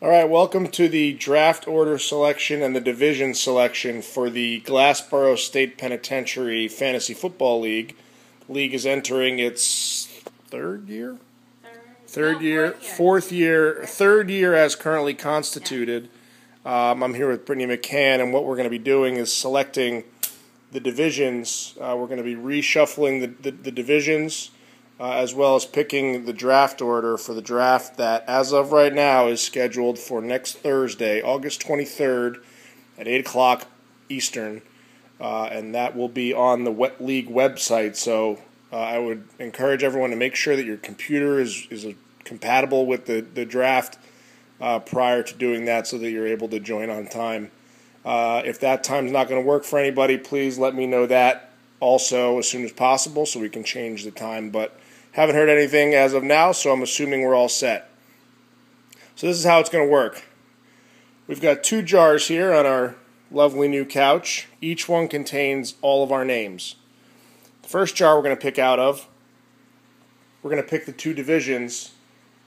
All right, welcome to the draft order selection and the division selection for the Glassboro State Penitentiary Fantasy Football League. The league is entering its third year as currently constituted. I'm here with Brittany McCann, and what we're going to be doing is selecting the divisions. We're going to be reshuffling the divisions, as well as picking the draft order for the draft that, as of right now, is scheduled for next Thursday, August 23rd at 8 o'clock Eastern, and that will be on the league website. So I would encourage everyone to make sure that your computer is compatible with the draft prior to doing that so that you're able to join on time. If that time's not going to work for anybody, please let me know that also as soon as possible so we can change the time. But haven't heard anything as of now, so I'm assuming we're all set. So this is how it's going to work. We've got 2 jars here on our lovely new couch. Each one contains all of our names. The first jar we're going to pick out of, we're going to pick the 2 divisions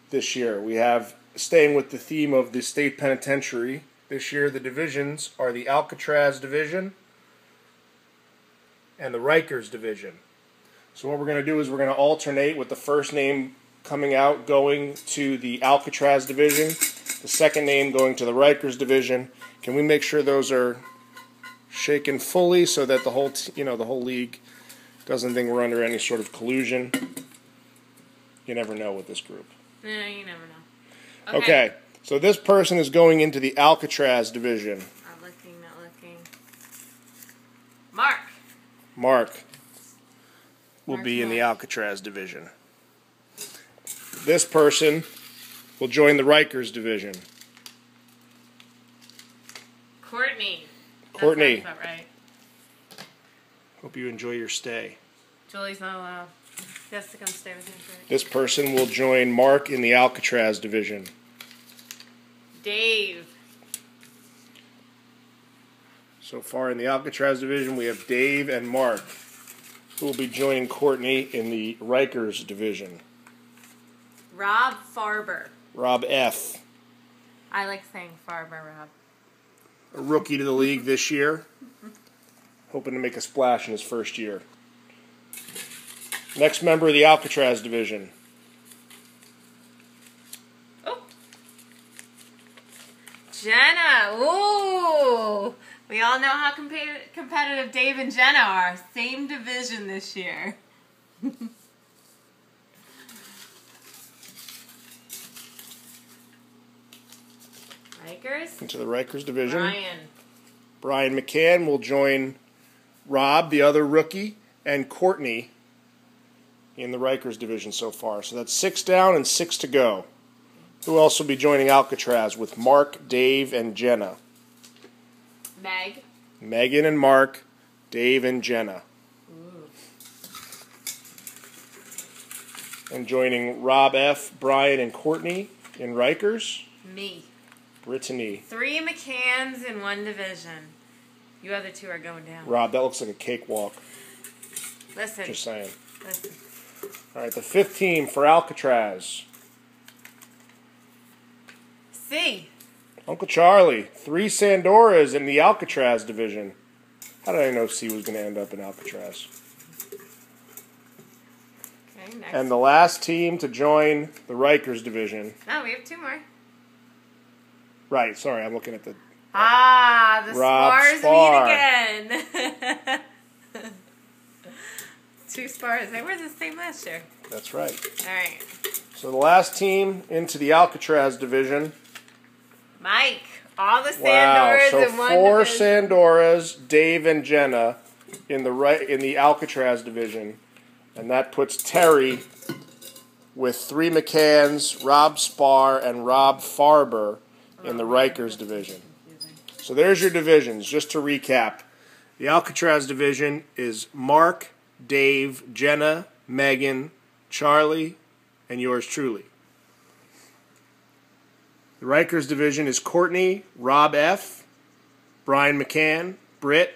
this year. We have, staying with the theme of the state penitentiary, this year the divisions are the Alcatraz division and the Rikers division. So what we're going to do is we're going to alternate with the first name coming out going to the Alcatraz division, the second name going to the Rikers division. Can we make sure those are shaken fully so that the whole the whole league doesn't think we're under any sort of collusion? You never know with this group. No, you never know. Okay, so this person is going into the Alcatraz division. Not looking. Mark will be in the Alcatraz division. This person will join the Rikers division. Courtney. That sounds about right. Hope you enjoy your stay. Julie's not allowed. He has to come stay with me for it. This person will join Mark in the Alcatraz division. Dave. So far in the Alcatraz division, we have Dave and Mark, who will be joining Courtney in the Rikers division. Rob Farber. Rob F. I like saying Farber, Rob. A rookie to the league this year. Hoping to make a splash in his first year. Next member of the Alcatraz division. Oh. Jenna. Ooh. We all know how competitive Dave and Jenna are. Same division this year. Rikers? Into the Rikers division. Brian McCann will join Rob, the other rookie, and Courtney in the Rikers division so far. So that's 6 down and 6 to go. Who else will be joining Alcatraz with Mark, Dave, and Jenna? Megan and Mark, Dave and Jenna. Ooh. And joining Rob F., Brian, and Courtney in Rikers. Me. Brittany. 3 McCanns in 1 division. You other 2 are going down. Rob, that looks like a cakewalk. Listen. Just saying. Listen. All right, the 5th team for Alcatraz. C. Uncle Charlie. 3 Sandoras in the Alcatraz division. How did I know C was going to end up in Alcatraz? Okay, next. And the last team to join the Rikers division. No, we have 2 more. Right, sorry, I'm looking at the... Ah, the Rob Spars meet again. 2 Spars. They were the same last year. That's right. All right. So the last team into the Alcatraz division. Mike. All the Sandoras so in 1 4 division. Sandoras, Dave and Jenna in the Alcatraz division. And that puts Terry with 3 McCanns, Rob Spar, and Rob Farber in the Rikers division. So there's your divisions. Just to recap, the Alcatraz division is Mark, Dave, Jenna, Megan, Charlie, and yours truly. The Rikers division is Courtney, Rob F., Brian McCann, Britt,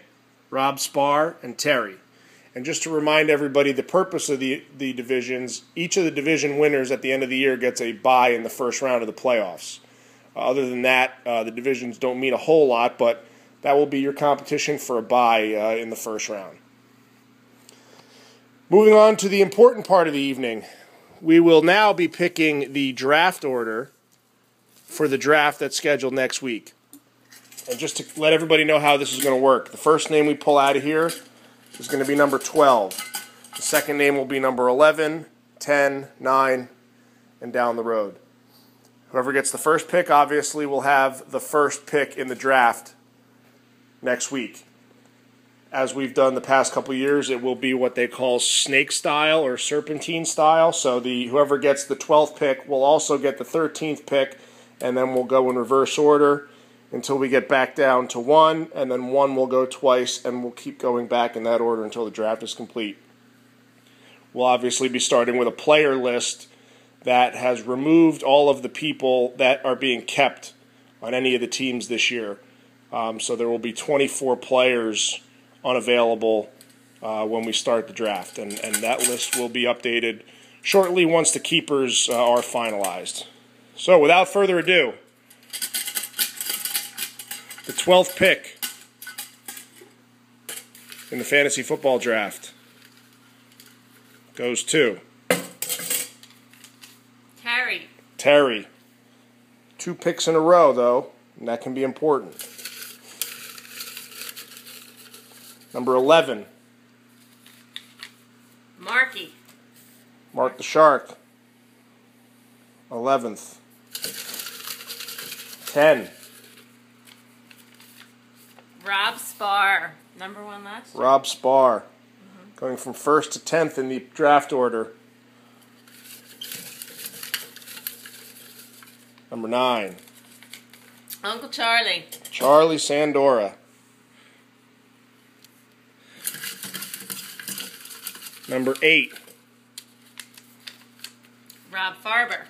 Rob Spar, and Terry. And just to remind everybody, the purpose of the divisions, each of the division winners at the end of the year gets a bye in the first round of the playoffs. Other than that, the divisions don't mean a whole lot, but that will be your competition for a bye in the first round. Moving on to the important part of the evening, we will now be picking the draft order for the draft that's scheduled next week. And just to let everybody know how this is going to work, the first name we pull out of here is going to be number 12. The second name will be number 11, 10, 9, and down the road. Whoever gets the first pick, obviously, will have the first pick in the draft next week. As we've done the past couple of years, it will be what they call snake style or serpentine style. So whoever gets the 12th pick will also get the 13th pick, and then we'll go in reverse order until we get back down to 1, and then 1 will go twice, and we'll keep going back in that order until the draft is complete. We'll obviously be starting with a player list that has removed all of the people that are being kept on any of the teams this year. So there will be 24 players unavailable when we start the draft, and that list will be updated shortly once the keepers are finalized. So without further ado, the 12th pick in the fantasy football draft goes to Terry. 2 picks in a row, though, and that can be important. Number 11. Mark the Shark. 11th. 10. Rob Spar. Number 1 last year. Rob Spar. Going from 1st to 10th in the draft order. Number 9. Uncle Charlie. Charlie Sandora. Number 8. Rob Farber.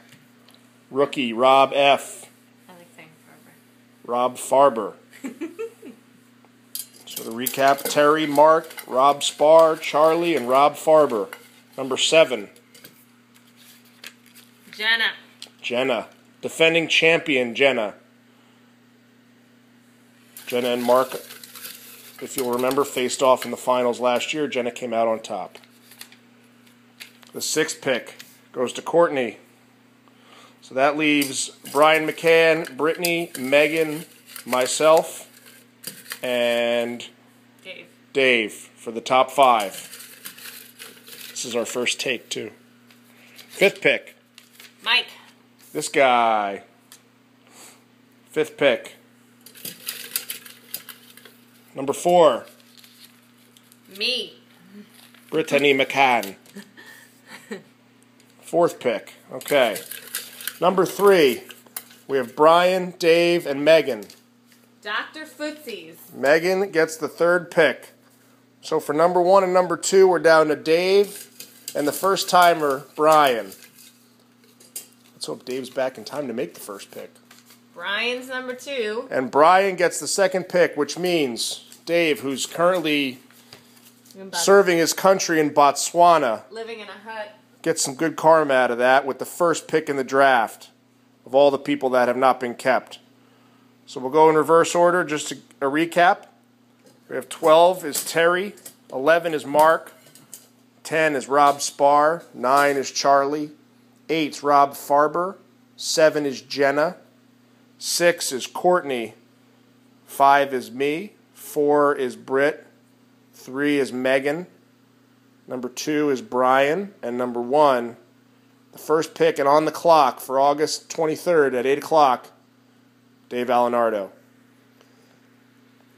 Rookie Rob F. I like saying Farber. Rob Farber. So to recap, Terry, Mark, Rob Spar, Charlie, and Rob Farber. Number 7. Jenna. Defending champion Jenna. Jenna and Mark, if you'll remember, faced off in the finals last year. Jenna came out on top. The 6th pick goes to Courtney. So that leaves Brian McCann, Brittany, Megan, myself, and Dave for the top 5. This is our first take, too. 5th pick. Mike. This guy. 5th pick. Number 4. Me. Brittany McCann. 4th pick. Okay. Number 3. We have Brian, Dave, and Megan. Dr. Footsies. Megan gets the 3rd pick. So for number 1 and number 2, we're down to Dave and the first timer, Brian. Let's hope Dave's back in time to make the first pick. Brian's number 2. And Brian gets the 2nd pick, which means Dave, who's currently serving his country in Botswana, living in a hut, gets some good karma out of that with the first pick in the draft of all the people that have not been kept. So we'll go in reverse order just to a recap. We have 12 is Terry, 11 is Mark, 10 is Rob Spar, 9 is Charlie, 8 is Rob Farber, 7 is Jenna, 6 is Courtney, 5 is me, 4 is Britt, 3 is Megan, number 2 is Brian, and number 1, the first pick and on the clock for August 23rd at 8 o'clock, Dave Alenardo.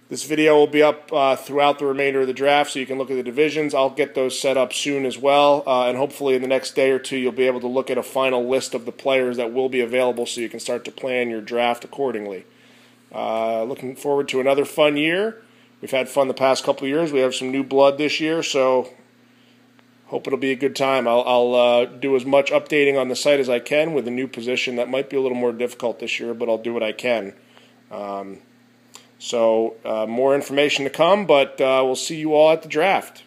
This video will be up throughout the remainder of the draft, so you can look at the divisions. I'll get those set up soon as well, and hopefully in the next day or two you'll be able to look at a final list of the players that will be available so you can start to plan your draft accordingly. Looking forward to another fun year. We've had fun the past couple of years. We have some new blood this year, so hope it'll be a good time. I'll do as much updating on the site as I can with a new position that might be a little more difficult this year, but I'll do what I can. So more information to come, but we'll see you all at the draft.